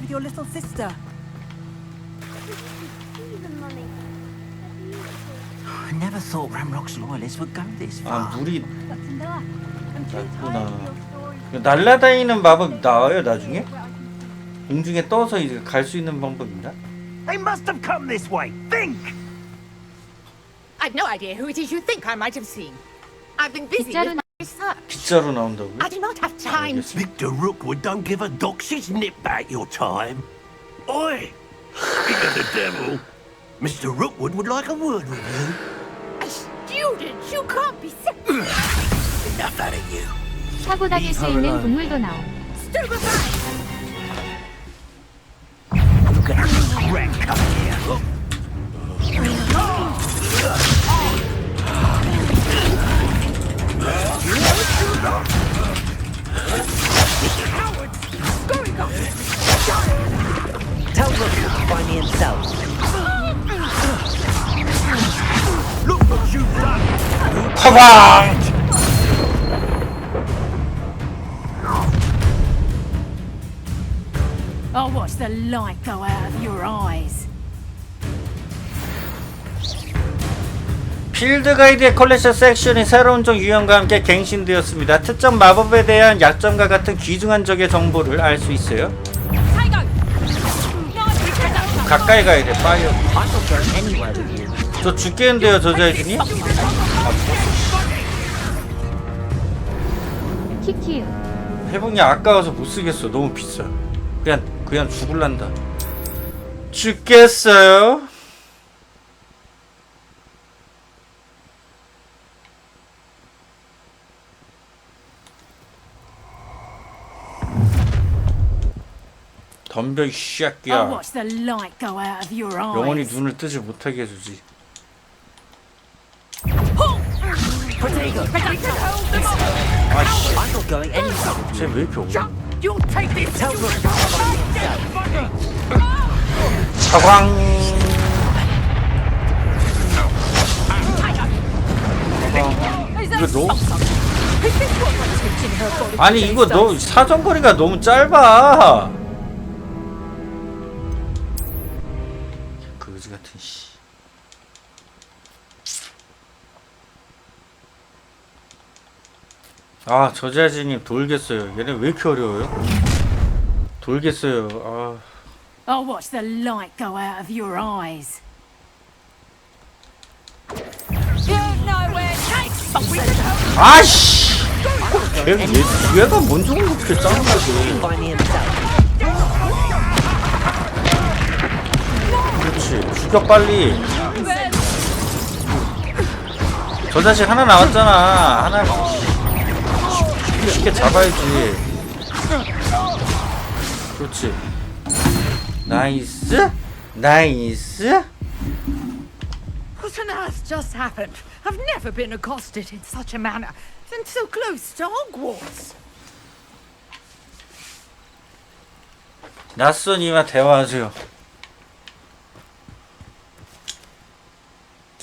with your little sister? I never thought Ramrock's loyalists would go this far. 아 물이 That's enough. I'm too tired 났구나. of your stories. 날라다니는 마법 나와요 나중에? 공중에 떠서 이제 갈 수 있는 방법인가? They must have come this way. Think! I've no idea who it is you think I might have seen. I've been busy with my research. 빗자루 나온다고? I do not have time to... Victor Rookwood don't give a doxy's nip back your time. Oi! Speak of the devil. Mr. Rookwood would like a word with you. A student! You can't be so... Enough out of you. 사고 다닐 수 있는 동물도 나옴. Stupefy! I'm gonna wreck up here. Tell Rookwood to find me himself. Look what you've done. 파방! I'll watch the light go out of your eyes. 필드 가이드의 컬렉션 섹션이 새로운 종 유형과 함께 갱신되었습니다. 특정 마법에 대한 약점과 같은 귀중한 적의 정보를 알 수 있어요. 가까이 가야 돼. 파이어. 저 죽겠는데요, 저자이즈님? 키키우. 회복이 아까워서 못 쓰겠어. 너무 비싸. 그냥 죽을란다. 죽겠어요? 덤벼 이 I'll 새끼야. watch the light go out of your 영원히 eyes. 눈을 뜨지 못하게 해주지. 아씨, I'm not going anywhere. 쟤 왜 이렇게 오냐? You'll take this! Tell Rookwood to find me himself. 사광. 이거 너 아니 이거 너 사정거리가 너무 짧아. 그지 같은 씨. 아 저자지님 돌겠어요. 얘네 왜 이렇게 어려워요? 돌겠어요. 아. I'll watch the light go out of your eyes. 아씨! 얘가 먼저 그렇게 짜증나지. Find me himself. 그렇지. 죽여 빨리. 저 자식 하나 나왔잖아. 하나 쉽게 잡아야지. 그렇지. 나이스. 나이스. What on earth just happened? I've never been accosted in such a manner, and so close to Hogwarts. 낯선이와 대화하세요.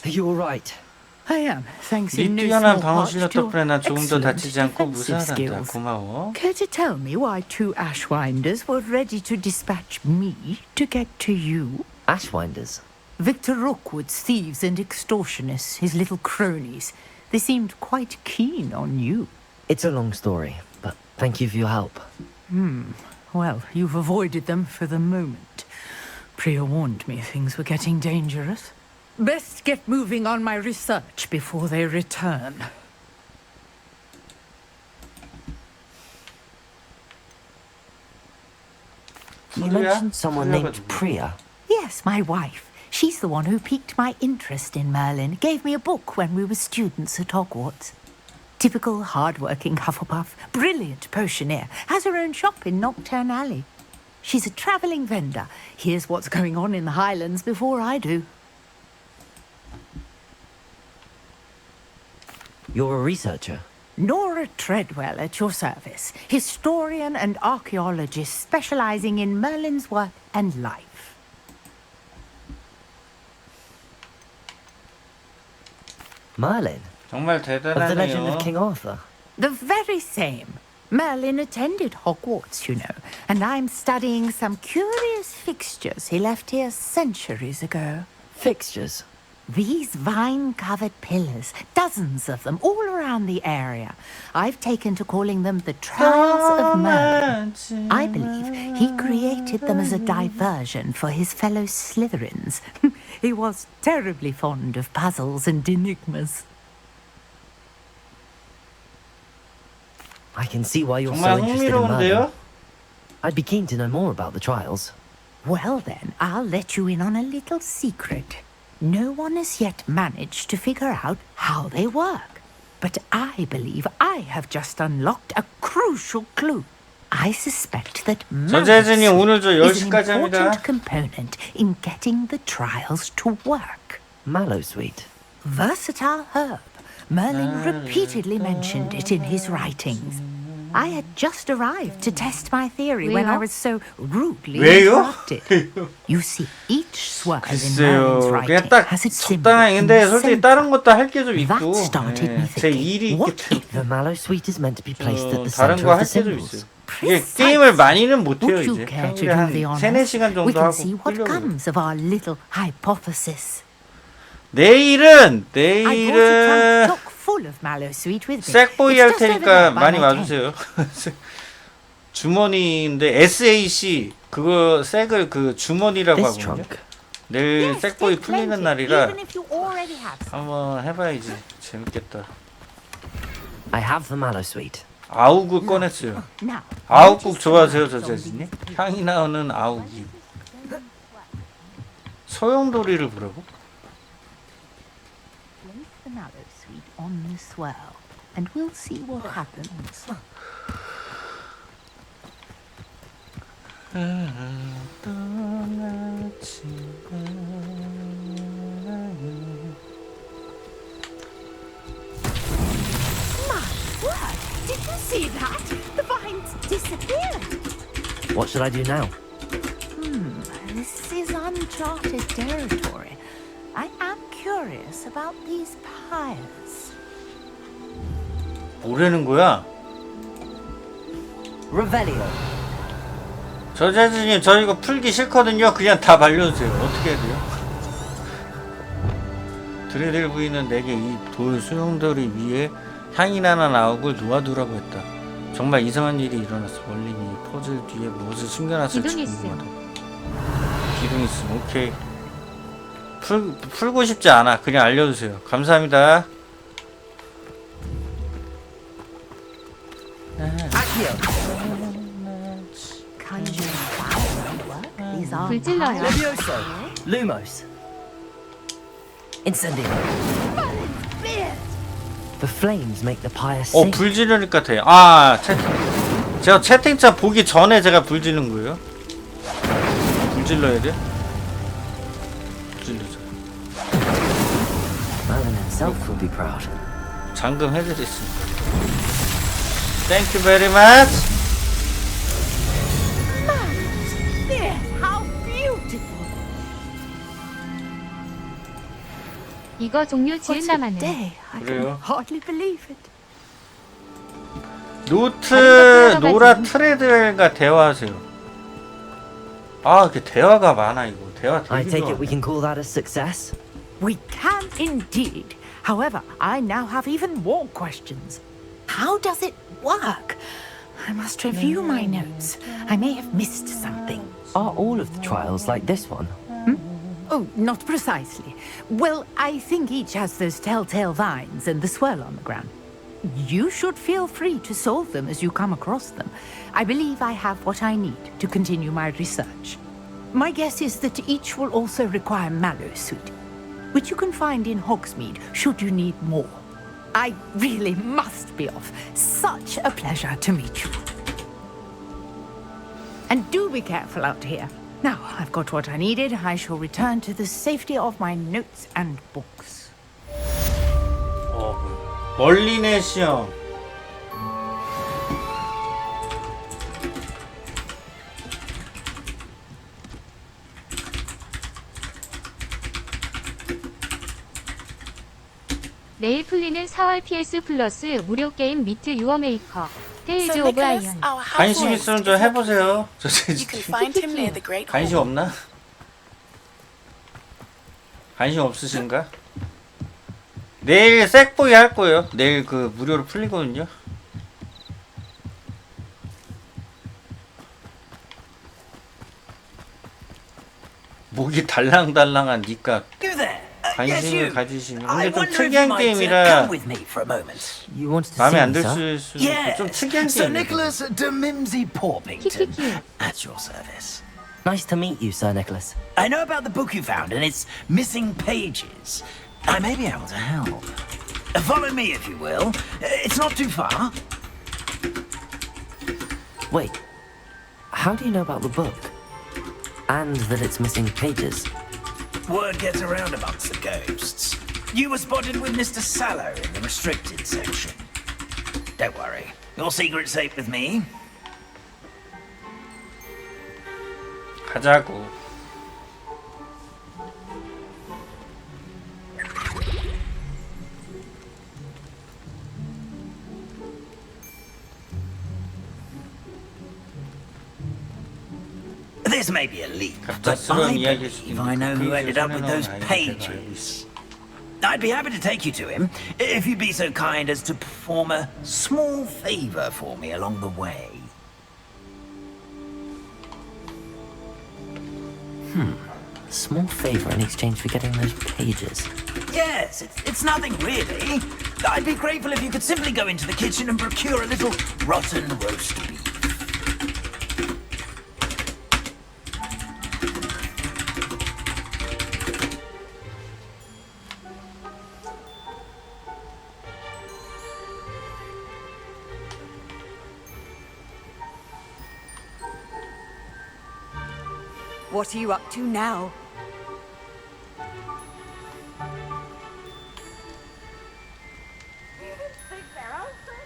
You're right. I am, thanks 네 in no 뛰어난 small 방어 part 실력 to your 덕분에 난 조금 더 excellent 다치지 않고 defensive 무사하단다. skills. 고마워. Care to tell me why two Ashwinders were ready to dispatch me to get to you? Ashwinders. Victor Rookwood's thieves and extortionists, his little cronies. They seemed quite keen on you. It's a long story, but thank you for your help. Well, you've avoided them for the moment. Priya warned me things were getting dangerous. Best get moving on my research before they return. You mentioned someone named Priya. Yes, my wife. She's the one who piqued my interest in Merlin. Gave me a book when we were students at Hogwarts. Typical hard-working Hufflepuff, brilliant potioneer, has her own shop in Knockturn Alley. She's a travelling vendor. Hears what's going on in the Highlands before I do. You're a researcher. Nora Treadwell at your service, historian and archaeologist specialising in Merlin's work and life. Merlin? 정말 Of the legend of 대단하네요. King Arthur? The very same. Merlin attended Hogwarts, you know, and I'm studying some curious fixtures he left here centuries ago. Fixtures. These vine-covered pillars, dozens of them, all around the area. I've taken to calling them the Trials of Merlin. I believe he created them as a diversion for his fellow Slytherins. He was terribly fond of puzzles and enigmas. I can see why you're so 정말 interested in Merlin. 흥미로운데요? I'd be keen to know more about the trials. Well then, I'll let you in on a little secret. No one has yet managed to figure out how they work. But I believe I have just unlocked a crucial clue. I suspect that 전재진이 오늘 저 is an 10시까지 합니다. important component in getting the trials to work. Mallowsweet. Versatile herb. Merlin repeatedly mentioned it in his writings. I had just arrived to test my theory when I was so rudely 왜요? interrupted. You see, each swirl in 글쎄요. Merlin's 그냥 writing 딱 has its symbol 적당히. in 근데 the 솔직히 center. 다른 것도 할 게 좀 있고 That started me 제 thinking, 일이 있기 what 때문에 if The Mallowsweet is meant to be placed at the 다른 center 거 of 할 the 게도 symbols. 있어요. 이게 Precisely. 게임을 많이는 못해요. Would you 이제 care to 평일에 do 한 the 3-4시간 honors? We 정도 can 하고 see what 끌려고. comes of our little hypothesis. 내일은 I brought a trunk chock full of Mallowsweet with me. 색보이 It's 할 just over 테니까 there by 많이 my tent. 와주세요. 주머니인데 SAC 그거 색을 그 주머니라고 This 하거든요. trunk. 내일 Yes, 색보이 take 풀리는 plenty, 날이라 even if you already have some. 한번 해봐야지. 재밌겠다. I have the Mallowsweet. 아우국 꺼냈어요. Now, 아우국 좋아하세요, 저 재진님? 향이 나오는 아우기. 소용돌이를 부르고? place the Mallowsweet on the swirl, and we'll see what happens. Word! Did you see that? The vines disappeared. What should I do now? This is uncharted territory. I am curious about these pyres. 뭐라는 거야? Revelio. 저 재진님, 저 이거 풀기 싫거든요. 그냥 다 발려주세요. 어떻게 해야 돼요? 드레델 부인은 내게 이 돌 수용돌이 위에 향이 나는 아욱을 놓아두라고 했다. 정말 이상한 일이 일어났어. 멀린이 이 퍼즐 뒤에 무엇을 숨겨놨을지 기둥 있음. 궁금하다. 기둥 있음. 오케이. 풀고 싶지 않아. 그냥 알려주세요. 감사합니다. Conjuring fire won't work. These are 불질러요. Levioso. Lumos. Incendio. The flames make the pyre sing. 불 지르니까 돼. 아, 제가 채팅창 보기 전에 제가 불 지른 거예요. 불 질러야 돼? 불 질르자. Merlin himself will be proud. 잠금 해드렸습니다. Thank you very much. how beautiful! 이거 종류 What 지은 a 남았네. day! I 그래요? can hardly believe it. 노트 노라 트레들과 대화하세요. 아, 이렇게 대화가 많아 이거. 대화 I 되게 take it 좋아. we can call that a success. We can indeed. However, I now have even more questions. How does it work? I must review my notes. I may have missed something. Are all of the trials like this one? Oh, not precisely. Well, I think each has those telltale vines and the swirl on the ground. You should feel free to solve them as you come across them. I believe I have what I need to continue my research. My guess is that each will also require Mallowsweet, which you can find in Hogsmeade should you need more. I really must be off. Such a pleasure to meet you. And do be careful out here. Now I've got what I needed. I shall return to the safety of my notes and books. 멀린의 시험. 내일 풀리는 4월 PS 플러스 무료 게임 미트 유어 메이커. 테일즈 오브 아이언. 관심 있으면 좀 해보세요. 저 You can find him near the Great 관심 Hall. 없나? 관심 없으신가? 내일 색보이 할 거예요. 내일 그 무료로 풀리거든요. 목이 달랑달랑한 니까 You there? Yes, 관심을 you. 가지시면 I 근데 좀 wonder if you 특이한 might 게임이라 come with me for a moment. You wanted to 마음에 see 안 me, sir? 들 수도 있고 좀 특이한 Sir 게임이에요. Nicholas de Mimsy Porpington. 키키키. At your service. Nice to meet you, Sir Nicholas. I know about the book you found and its missing pages. I may be able to help. Follow me, if you will. It's not too far. Wait, how do you know about the book? And that it's missing pages? Word gets around amongst the ghosts. You were spotted with Mr. Sallow in the restricted section. Don't worry. Your secret's safe with me. 가자고. This may be a leap, but 갑작스러운 I 이야기일 수도 believe I know who 있는데 ended up with those 손에 나온 아이를 제가 알고 pages. 있어. I'd be happy to take you to him, if you'd be so kind as to perform a small favor for me along the way. A small favor in exchange for getting those pages. Yes, it's nothing really. I'd be grateful if you could simply go into the kitchen and procure a little rotten roast beef. What are you up to now?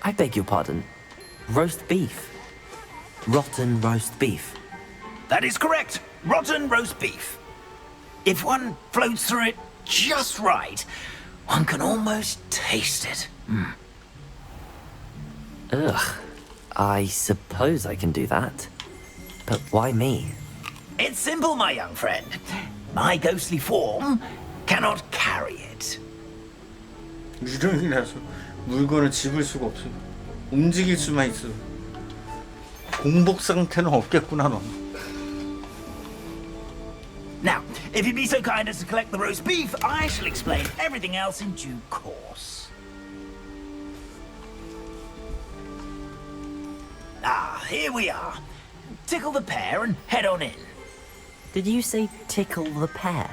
I beg your pardon. Roast beef. Rotten roast beef. That is correct. Rotten roast beef. If one floats through it just right, one can almost taste it. Ugh. I suppose I can do that. But why me? It's simple, my young friend. My ghostly form cannot carry it. 유령이라서 물건을 집을 수가 없어. 움직일 수만 있어. 공복 상태는 없겠구나 너. Now, if you'd be so kind as to collect the roast beef, I shall explain everything else in due course. Ah, here we are. Tickle the pear and head on in. Did you say tickle the pear?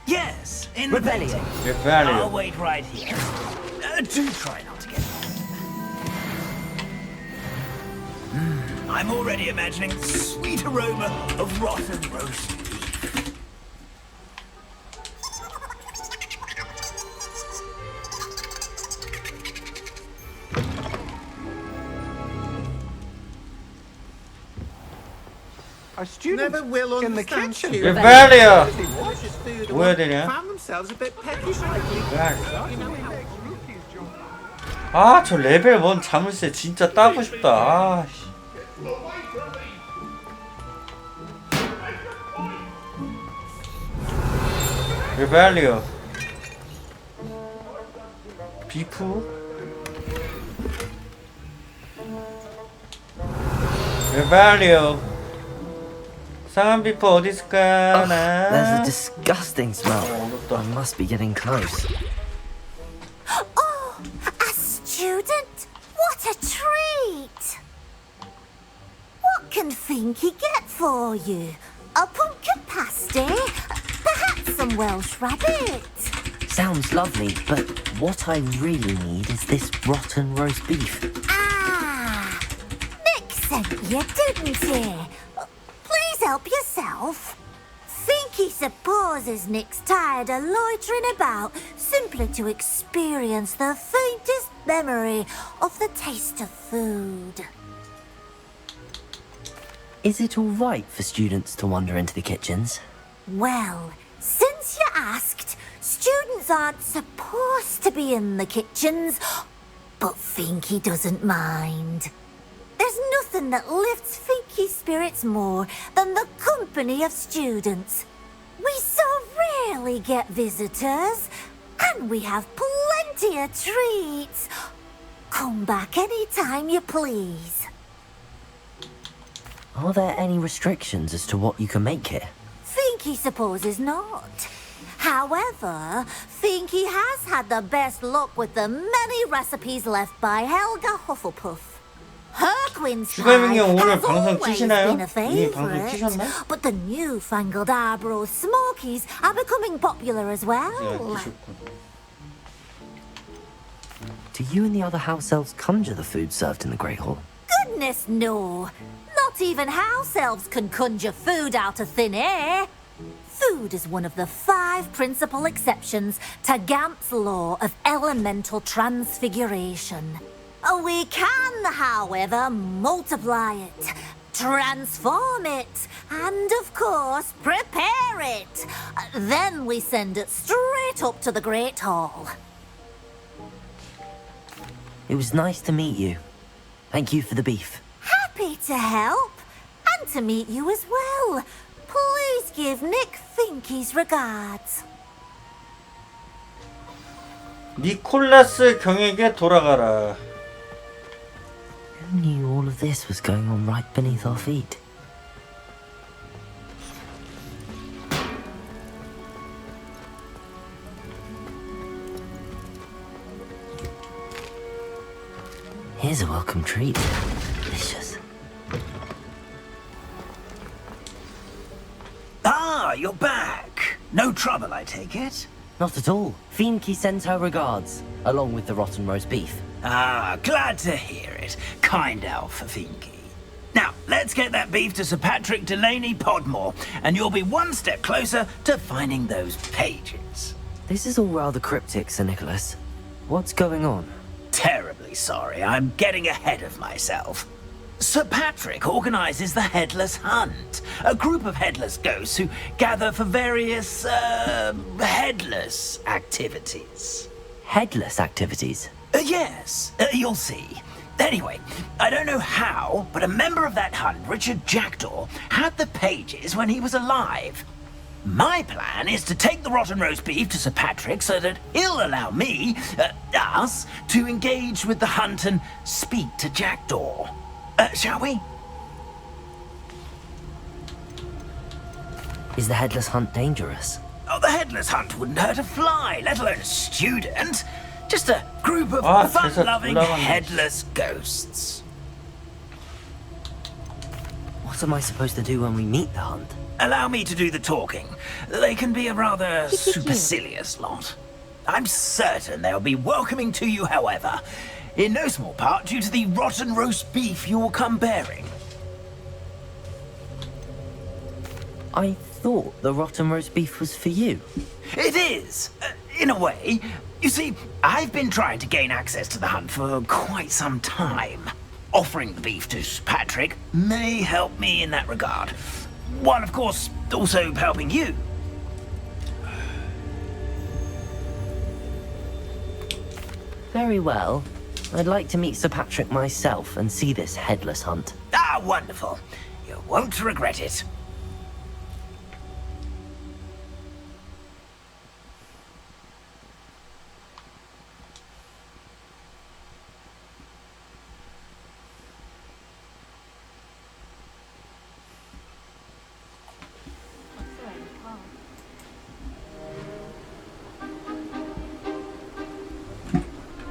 Yes, in Rebellion. the Rebellion. I'll wait right here. Do try not to get. I'm already imagining the sweet aroma of rotten roast beef. Our students Never will in the understand kitchen. you. rebellion. They wash his food 뭐 해야 away, 되냐? found themselves a bit peckish lately. You know how 아, 저 레벨 1 자물쇠 진짜 따고 싶다. 아, 씨. rebellion. 비프. rebellion. 상한 비프 어디 있을까? There's a 나. disgusting smell. I must be getting close. Oh, a student? What a treat! What can Finky get for you? A pumpkin pasty? Perhaps some Welsh rabbit? Sounds lovely, but what I really need is this rotten roast beef. Ah, Nick sent you, didn't he? Please help yourself. Finky supposes Nick's tired of loitering about simply to experience the faintest memory of the taste of food. Is it all right for students to wander into the kitchens? Well, since you asked, students aren't supposed to be in the kitchens, but Finky doesn't mind. There's nothing that lifts Finky's spirits more than the company of students. We so rarely get visitors, and we have plenty of treats. Come back any time you please. Are there any restrictions as to what you can make here? Finky supposes not. However, Finky has had the best luck with the many recipes left by Helga Hufflepuff. Her quince pie 슈가빙형 오늘 has 방송 always 키시나요? been a 이 방송 favourite, 키셨나? but the newfangled Arbro Smokies are becoming popular as well. Do you and the other house elves conjure the food served in the Great Hall? Goodness no! Not even house elves can conjure food out of thin air. Food is one of the 5 principal exceptions to Gamp's law of elemental transfiguration. We can, however, multiply it, transform it, and of course, prepare it. Then we send it straight up to the Great Hall. It was nice to meet you. Thank you for the beef. Happy to help, and to meet you as well. Please give Nick Finky's regards. 니콜라스 경에게 돌아가라. Who knew all of this was going on right beneath our feet? Here's a welcome treat. Delicious. Ah, you're back. No trouble, I take it? Not at all. Fienke sends her regards, along with the rotten roast beef. Ah, glad to hear it. Kind elf, Finky. Now, let's get that beef to Sir Patrick Delaney Podmore, and you'll be one step closer to finding those pages. This is all rather cryptic, Sir Nicholas. What's going on? Terribly sorry, I'm getting ahead of myself. Sir Patrick organizes the Headless Hunt, a group of headless ghosts who gather for various, headless activities. Headless activities? Yes, you'll see. Anyway, I don't know how, but a member of that hunt, Richard Jackdaw, had the pages when he was alive. My plan is to take the rotten roast beef to Sir Patrick so that he'll allow me, us, to engage with the hunt and speak to Jackdaw. Shall we? Is the Headless Hunt dangerous? Oh, the Headless Hunt wouldn't hurt a fly, let alone a student. Just a group of fun-loving headless ghosts. What am I supposed to do when we meet the hunt? Allow me to do the talking. They can be a rather supercilious lot. I'm certain they'll be welcoming to you, however, in no small part due to the rotten roast beef you'll come bearing. I thought the rotten roast beef was for you. It is, in a way. You see, I've been trying to gain access to the hunt for quite some time. Offering the beef to Patrick may help me in that regard. While, of course, also helping you. Very well. I'd like to meet Sir Patrick myself and see this Headless Hunt. Ah, wonderful. You won't regret it.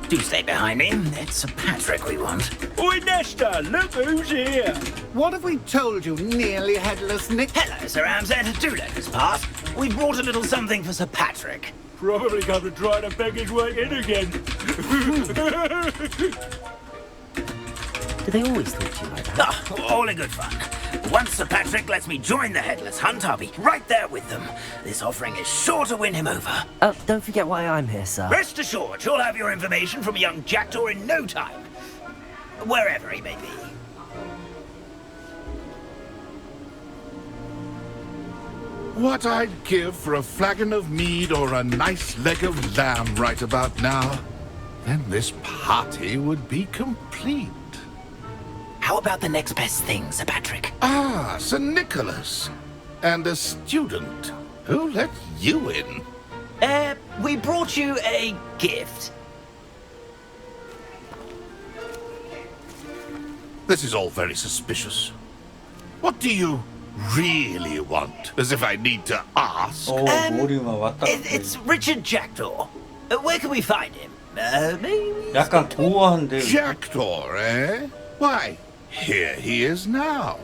Do stay behind me. It's Sir Patrick we want. Oi, Nesta, look who's here. What have we told you, nearly headless Nick? Hello, Sir Amzette. Do let us pass. We brought a little something for Sir Patrick. Probably come to try to beg his way in again. Do they always talk to you like that? Oh, all in good fun. Once Sir Patrick lets me join the Headless Hunt, I'll be right there with them. This offering is sure to win him over. Don't forget why I'm here, sir. Rest assured, you'll have your information from young Jackdaw in no time. Wherever he may be. What I'd give for a flagon of mead or a nice leg of lamb right about now. Then this party would be complete. How about the next best thing, Sir Patrick? Ah, Sir Nicholas. And a student. Who let you in? We brought you a gift. This is all very suspicious. What do you really want? As if I need to ask. 머리만 왔다. It's Richard Jackdaw. Where can we find him? Maybe... 약간 고어한데. Jackdaw, eh? Why, here he is now.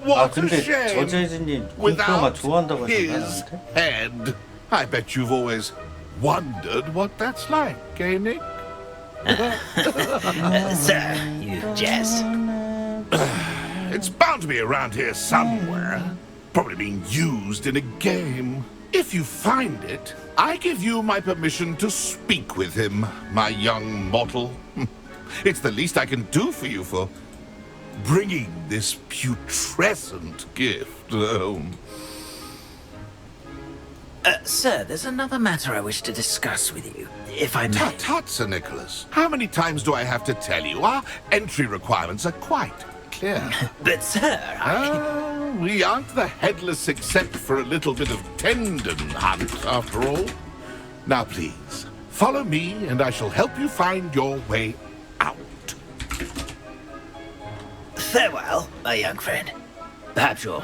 What a 근데 shame. 저재진님 공포영화 Without 좋아한다고 하셨나 his 나한테? head. I bet you've always wondered what that's like, eh, Nick? Sir, you jest. It's bound to be around here somewhere. Probably being used in a game. If you find it, I give you my permission to speak with him, my young mortal. It's the least I can do for you for bringing this putrescent gift home. Sir, there's another matter I wish to discuss with you, if I may. Tut, tut, Sir Nicholas. How many times do I have to tell you? Our entry requirements are quite clear. But, sir, We aren't the headless except for a little bit of tendon hunt, after all. Now, please, follow me, and I shall help you find your way out. Farewell, my young friend. Perhaps your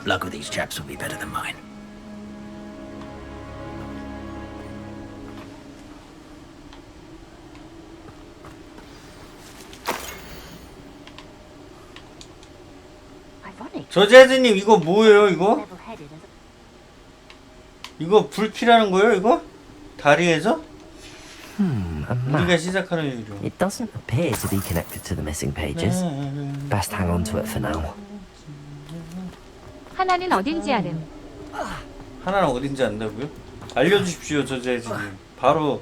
luck with these chaps will be better than mine. 저재진님 이거 뭐예요 이거? 이거 불키라는 거예요 이거? 다리에서? A 우리가 map. 시작하는 일이요. It doesn't appear to be connected to the missing pages. Best hang on to it for now. 하나는 어딘지 알음. 하나는 어딘지 안다고요? 알려주십시오 저재진님. 바로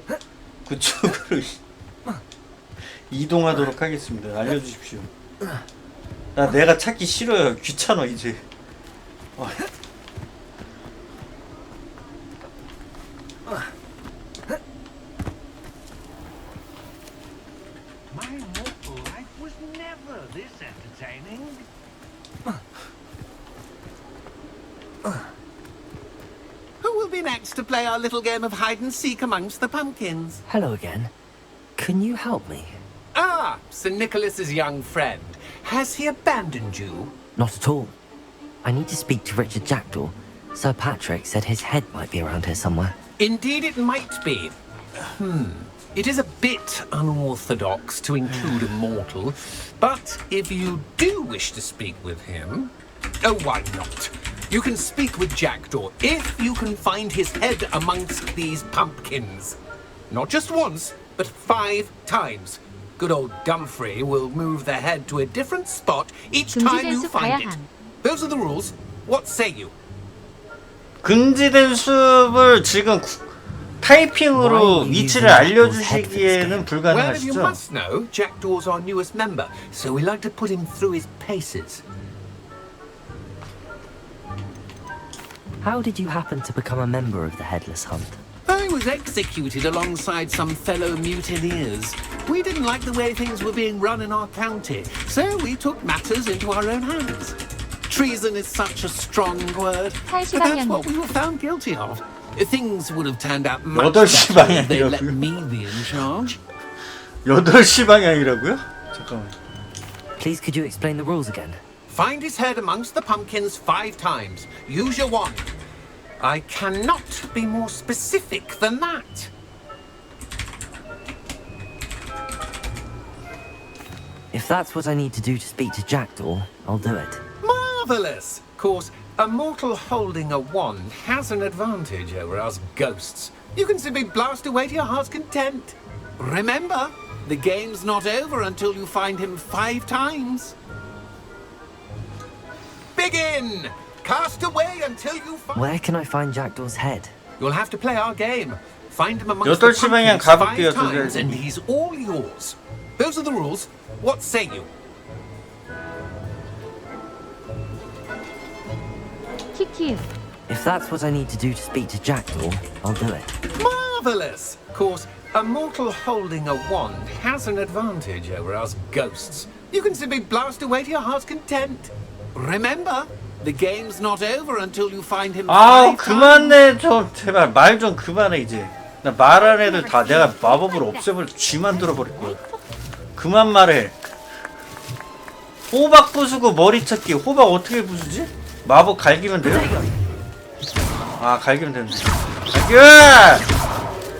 그쪽으로 이동하도록 하겠습니다. 알려주십시오. 나 내가 찾기 싫어요. 귀찮아 이제. My mortal life was never this entertaining. Who will be next to play our little game of hide and seek amongst the pumpkins? Hello again. Can you help me? Ah, Sir Nicholas's young friend. Has he abandoned you? Not at all. I need to speak to Richard Jackdaw. Sir Patrick said his head might be around here somewhere. Indeed it might be. It is a bit unorthodox to include a mortal, but if you do wish to speak with him... Oh, why not? You can speak with Jackdaw if you can find his head amongst these pumpkins. Not just once, but 5 times. Good old Dumfrey will move the head to a different spot each time you find it. Those are the rules. What say you? 금지된 숲을 지금 타이핑으로 위치를 알려주시기에는 Well, you 불가능하시죠? must know, Jackdaw's our newest member, so we like to put him through his paces. How did you happen to become a member of the Headless Hunt? I was executed alongside some fellow mutineers. We didn't like the way things were being run in our county, so we took matters into our own hands. Treason is such a strong word, but that's what we were found guilty of. Things would have turned out much 8시 better if they let 방향이라고요? me be in charge. 8시 방향이라고요? 잠깐만. Please, could you explain the rules again? Find his head amongst the pumpkins 5 times. Use your wand. I cannot be more specific than that. If that's what I need to do to speak to Jackdaw, I'll do it. Marvelous! Of course, a mortal holding a wand has an advantage over us ghosts. You can simply blast away to your heart's content. Remember, the game's not over until you find him 5 times. Begin! Cast away until you find... Where can I find Jackdaw's head? You'll have to play our game. Find him amongst the 8시 방향 pumpkins 5 가볼게요, times 저기. and he's all yours. Those are the rules. What say you? 키키. If that's what I need to do to speak to Jackdaw, I'll do it. Marvelous! Of course, a mortal holding a wand has an advantage over us ghosts. You can simply blast away to your heart's content. Remember, the game's not over until you find him. 아우 그만해 좀 제발 말 좀 그만해 이제. 나 말하는 애들 다 내가 마법으로 없애버려 쥐 만들어 버릴 거야. 그만 말해. 호박 부수고 머리 찾기. 호박 어떻게 부수지? 마법 갈기면 돼요? 아 갈기면 되는데. 갈겨!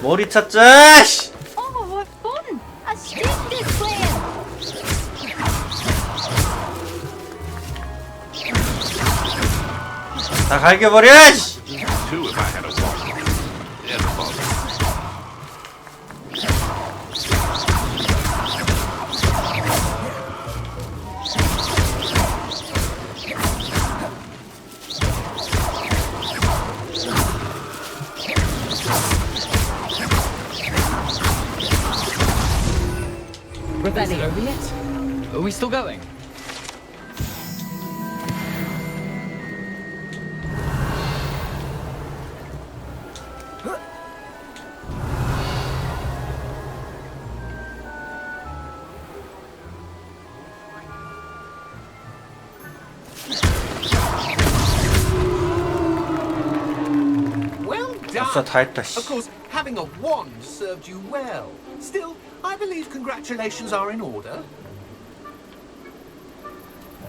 머리 찾자. 씨. Oh, what fun! A splendid plan! 다 갈겨버려. 씨. Two if I had a walk. Yeah, the ball. Is it over yet? Are we still going? Well 아싸 done. 다 했다. 씨. Of course, having a wand served you well. Still, I believe congratulations are in order.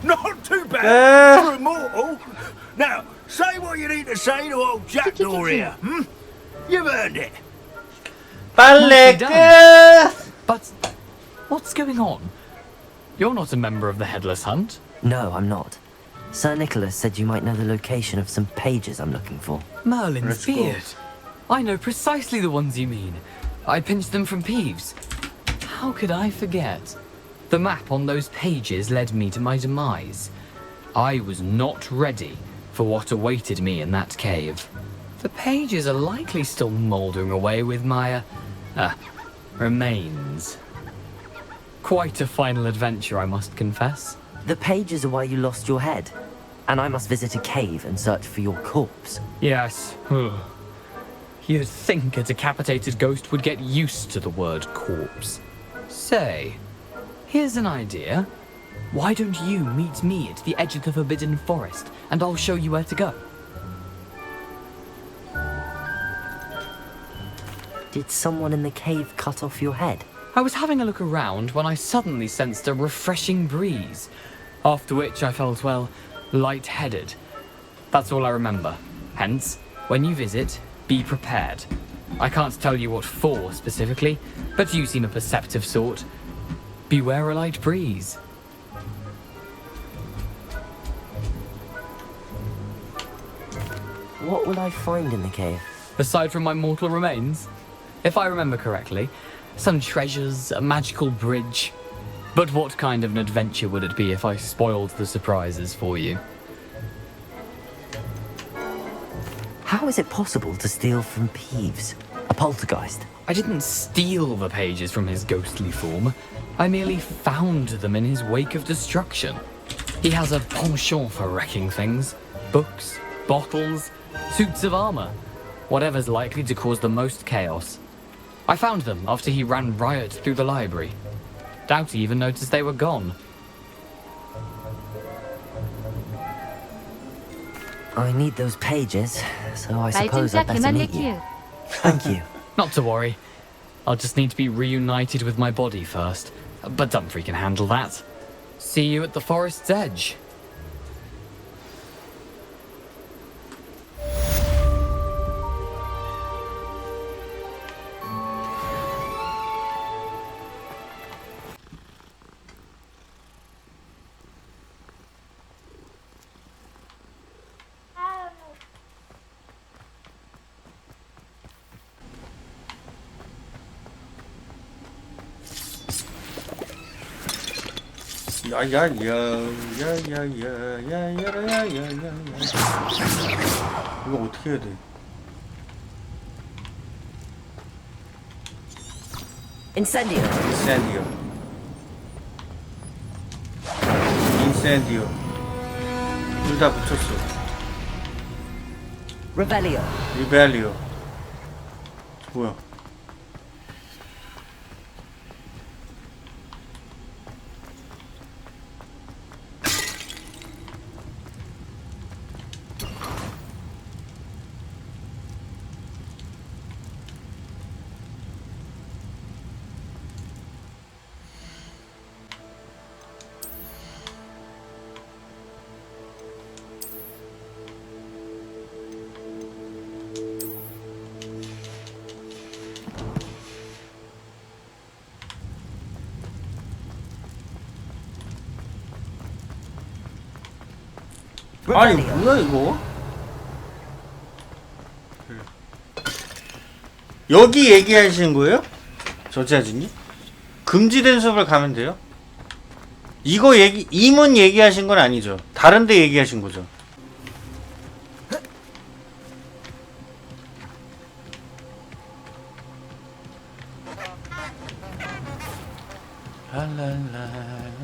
Not too bad Eh. for a mortal. Now, say what you need to say to old Jackdaw here. You've earned it. 빨래 Nicely 끝. But what's going on? You're not a member of the Headless Hunt. No, I'm not. Sir Nicholas said you might know the location of some pages I'm looking for. Merlin's Let's go. beard. I know precisely the ones you mean. I pinched them from Peeves. How could I forget? The map on those pages led me to my demise. I was not ready for what awaited me in that cave. The pages are likely still mouldering away with my, remains. Quite a final adventure, I must confess. The pages are why you lost your head, and I must visit a cave and search for your corpse. Yes. You'd think a decapitated ghost would get used to the word corpse. Say, here's an idea. Why don't you meet me at the edge of the Forbidden Forest, and I'll show you where to go? Did someone in the cave cut off your head? I was having a look around when I suddenly sensed a refreshing breeze, after which I felt, well, lightheaded. That's all I remember. Hence, when you visit, be prepared. I can't tell you what for specifically, but you seem a perceptive sort. Beware a light breeze. What will I find in the cave? Aside from my mortal remains, if I remember correctly, some treasures, a magical bridge. But what kind of an adventure would it be if I spoiled the surprises for you? How is it possible to steal from Peeves? A poltergeist? I didn't steal the pages from his ghostly form. I merely found them in his wake of destruction. He has a penchant for wrecking things. Books, bottles, suits of armor. Whatever's likely to cause the most chaos. I found them after he ran riot through the library. Doubt he even noticed they were gone. I need those pages, so I suppose 진짜 I'd better 개만 meet you. 내키우. Thank you. Not to worry. I'll just need to be reunited with my body first. But Dumfrey can handle that. See you at the forest's edge. 야야야야야야야야야야야. 이거 어떻게 해야 돼? Incendio. 인센디오. 인센디오. 둘 다 붙였어. Revelio. 리벨리오. 뭐야? 아니 Revelio. 뭐야 이거? 여기 얘기하시는 거예요? 저지아진님? 금지된 숲을 가면 돼요? 이거 얘기 이문 얘기하신 건 아니죠? 다른 데 얘기하신 거죠?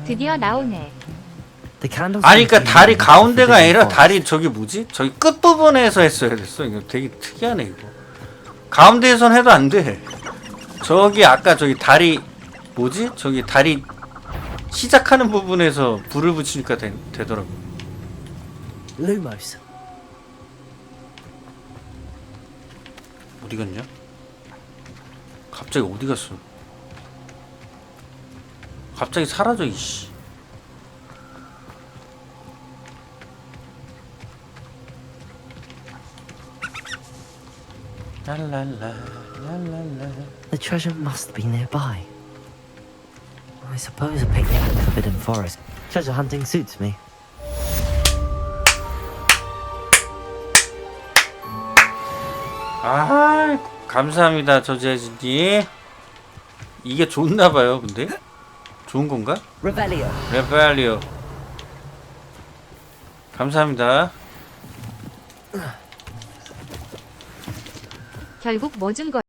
드디어 나오네. The candles 아니 그니까 다리 가운데가 아니라 forest. 다리 저기 뭐지? 저기 끝부분에서 했어야 됐어. 이거 되게 특이하네 이거. 가운데에선 해도 안 돼. 저기 아까 저기 다리 뭐지? 저기 다리 시작하는 부분에서 불을 붙이니까 되더라고. Lumos. 어디 갔냐? 갑자기 어디 갔어? 갑자기 사라져 이씨. The treasure must be nearby. I suppose a picnic in the Forbidden Forest. Treasure hunting suits me. 아, 감사합니다, 저지아진님. 이게 좋나봐요, 근데? 좋은 건가? Revelio. 레벨리오. 감사합니다. 결국 뭐 준 거?